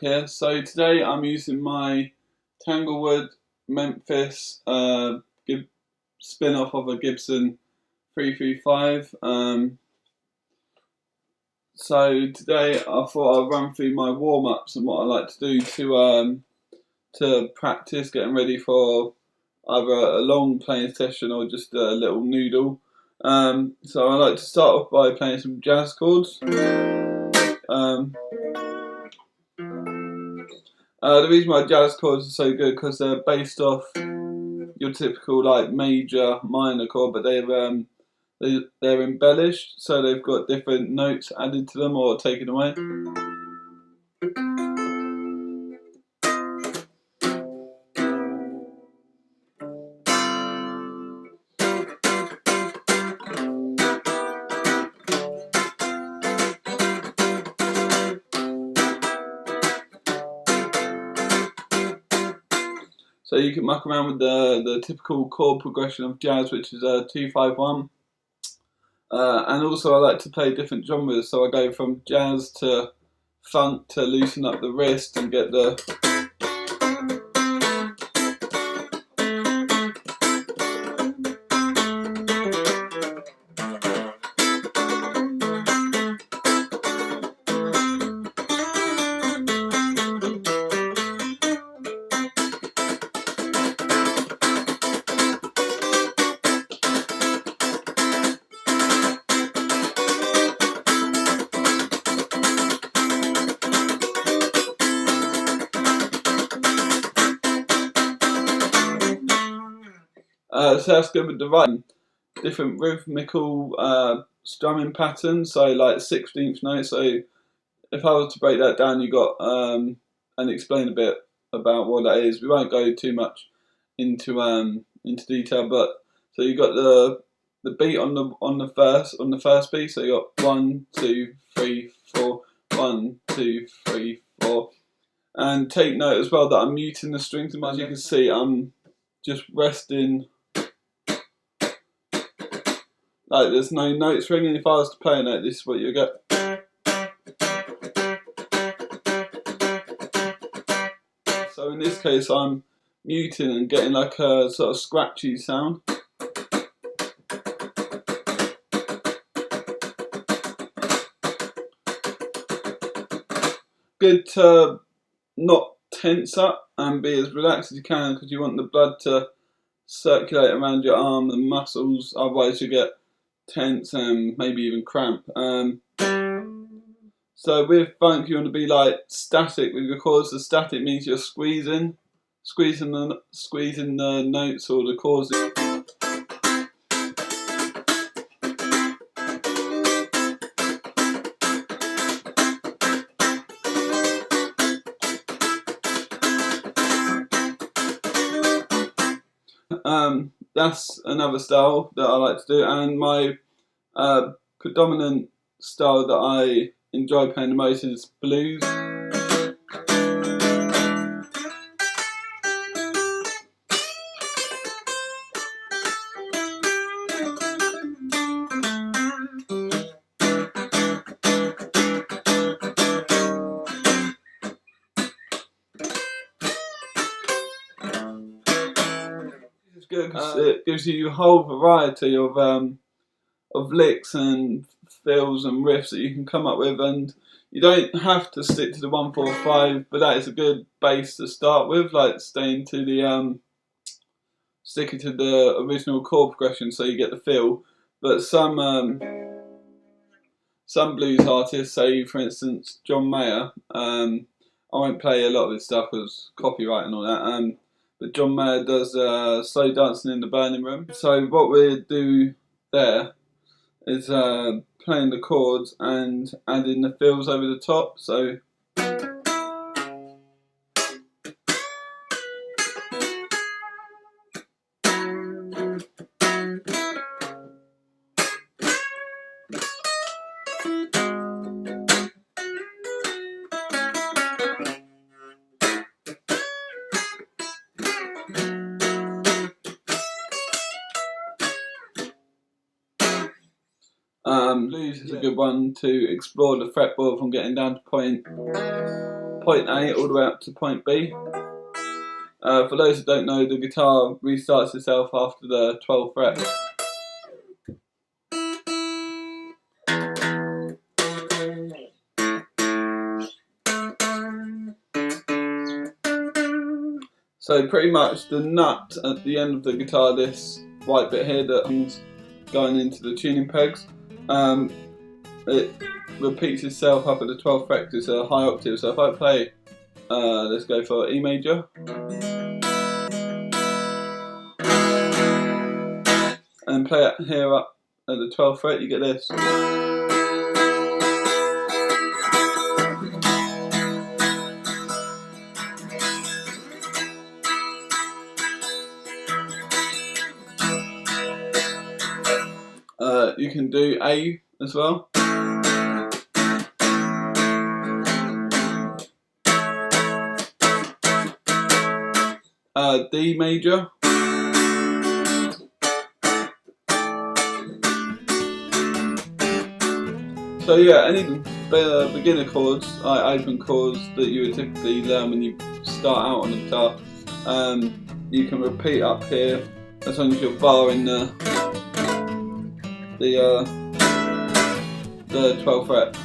here. So today I'm using my Tanglewood Memphis spin-off of a Gibson 335. So today I thought I'd run through my warm-ups and what I like to do to practice getting ready for either a long playing session or just a little noodle. So I like to start off by playing some jazz chords. The reason why jazz chords are so good because they're based off your typical like major minor chord, but they're embellished, so they've got different notes added to them or taken away. So you can muck around with the typical chord progression of jazz, which is 2-5-1. And also I like to play different genres, so I go from jazz to funk to loosen up the wrist and get the... So that's good with the writing. Different rhythmical strumming patterns, so like 16th notes. So if I was to break that down, you got and explain a bit about what that is. We won't go too much into detail, but so you got the beat on the first beat. So you got 1, 2, 3, 4, 1, 2, 3, 4, and take note as well that I'm muting the strings. As you can see, I'm just resting. Like there's no notes ringing. If I was to play a note, this is what you get. So in this case, I'm muting and getting like a sort of scratchy sound. Good to not tense up and be as relaxed as you can because you want the blood to circulate around your arm and muscles. Otherwise, you get tense and maybe even cramp. So with funk, you want to be like static with your chords. The static means you're squeezing the notes or the chords. That's another style that I like to do, and my predominant style that I enjoy playing the most is blues. It's good because it gives you a whole variety of licks and fills and riffs that you can come up with, and you don't have to stick to the 1-4-5, but that is a good base to start with, like staying to the sticking to the original chord progression so you get the feel. But some blues artists, say for instance John Mayer, I won't play a lot of his stuff because copyright and all that, but John Mayer does Slow Dancing in the Burning Room. So what we do there is playing the chords and adding the fills over the top. So blues is a good one to explore the fretboard from getting down to point. point A all the way up to point B. For those who don't know, the guitar restarts itself after the 12th fret. So pretty much the nut at the end of the guitar, this white bit here that's going into the tuning pegs, it repeats itself up at the 12th fret because it's a high octave. So if I play, let's go for E major, and play it here up at the 12th fret, you get this. You can do A as well. D major. So yeah, any beginner chords, open chords that you would typically learn when you start out on the guitar, you can repeat up here as long as you're barring the 12th fret.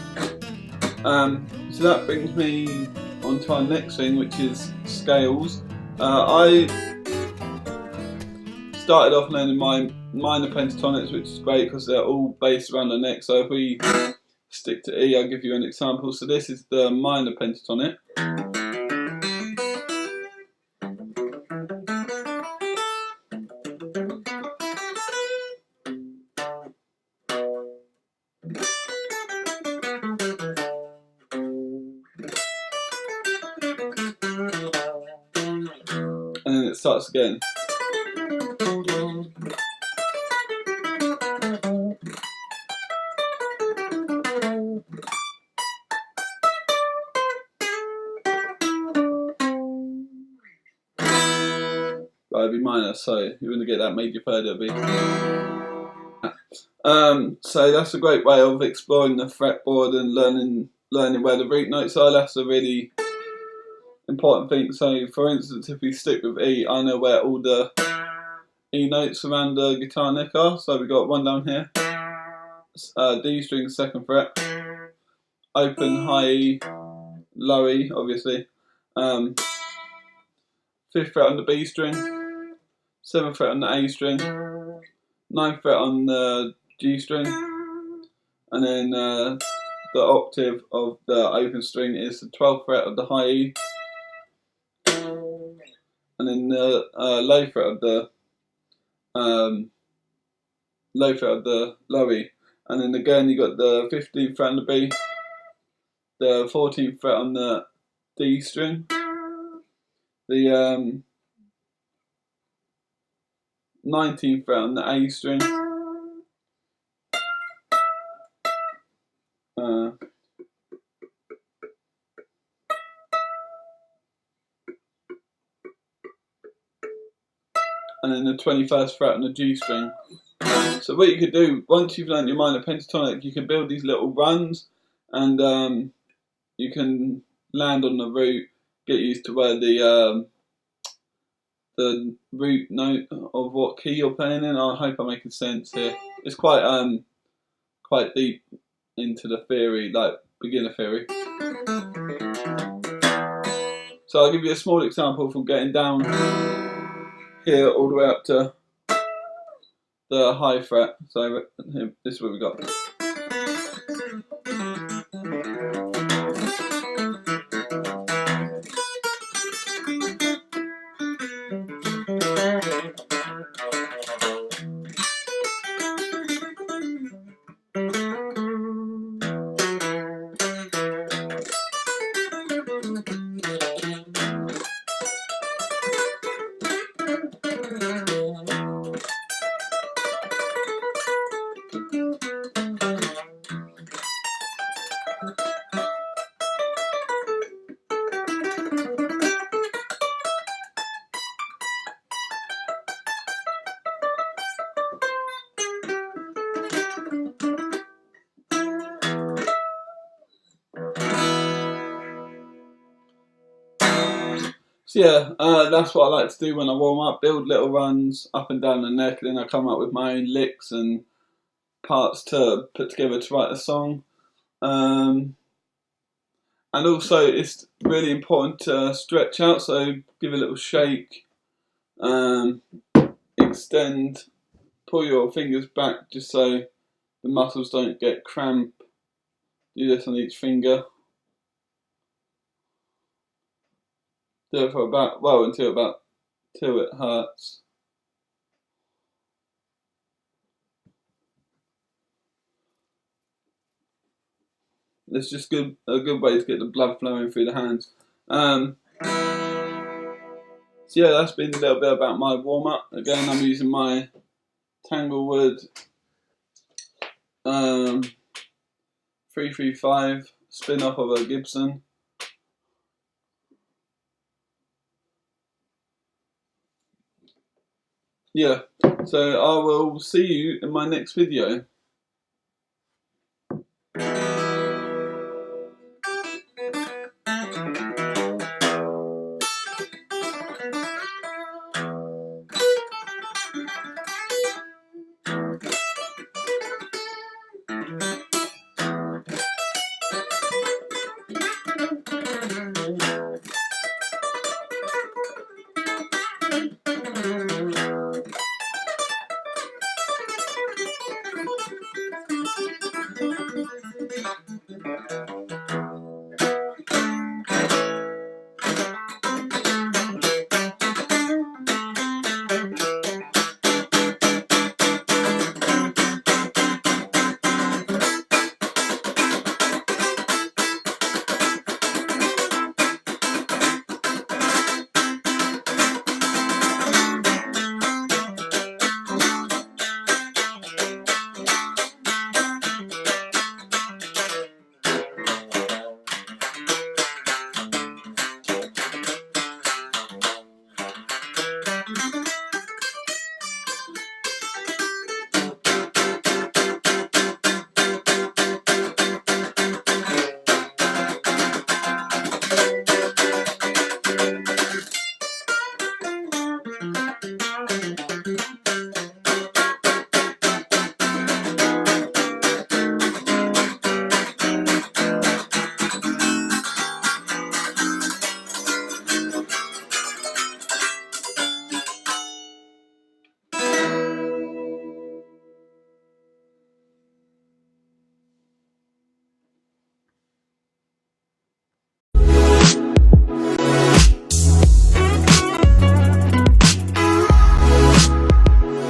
So that brings me on to our next thing, which is scales. I started off learning my minor pentatonics, which is great because they're all based around the neck. So if we stick to E, I'll give you an example. So this is the minor pentatonic. And then it starts again. Right, it'd be minor, so you're going to get that major third, it'll be. So that's a great way of exploring the fretboard and learning where the root notes are. That's a really important thing. So for instance, if we stick with E, I know where all the E notes around the guitar neck are. So we've got one down here, D string 2nd fret, open high E, low E obviously, 5th fret on the B string, 7th fret on the A string, 9th fret on the G string, and then the octave of the open string is the 12th fret of the high E, and then the low fret of the low E, and then again you got the 15th fret on the B, the 14th fret on the D string, the 19th fret on the A string, and then the 21st fret on the G string. So what you could do, once you've learned your minor pentatonic, you can build these little runs, and you can land on the root, get used to where the root note of what key you're playing in. I hope I'm making sense here. It's quite deep into the theory, like beginner theory. So I'll give you a small example from getting down here all the way up to the high fret. So this is what we got. So yeah, that's what I like to do when I warm up, build little runs up and down the neck, and then I come up with my own licks and parts to put together to write a song. And also it's really important to stretch out, so give a little shake, extend, pull your fingers back just so the muscles don't get cramp. Do this on each finger. Do it for until it hurts. It's just a good way to get the blood flowing through the hands. So yeah, that's been a little bit about my warm up. Again, I'm using my Tanglewood 335 spin off of a Gibson. Yeah, so I will see you in my next video.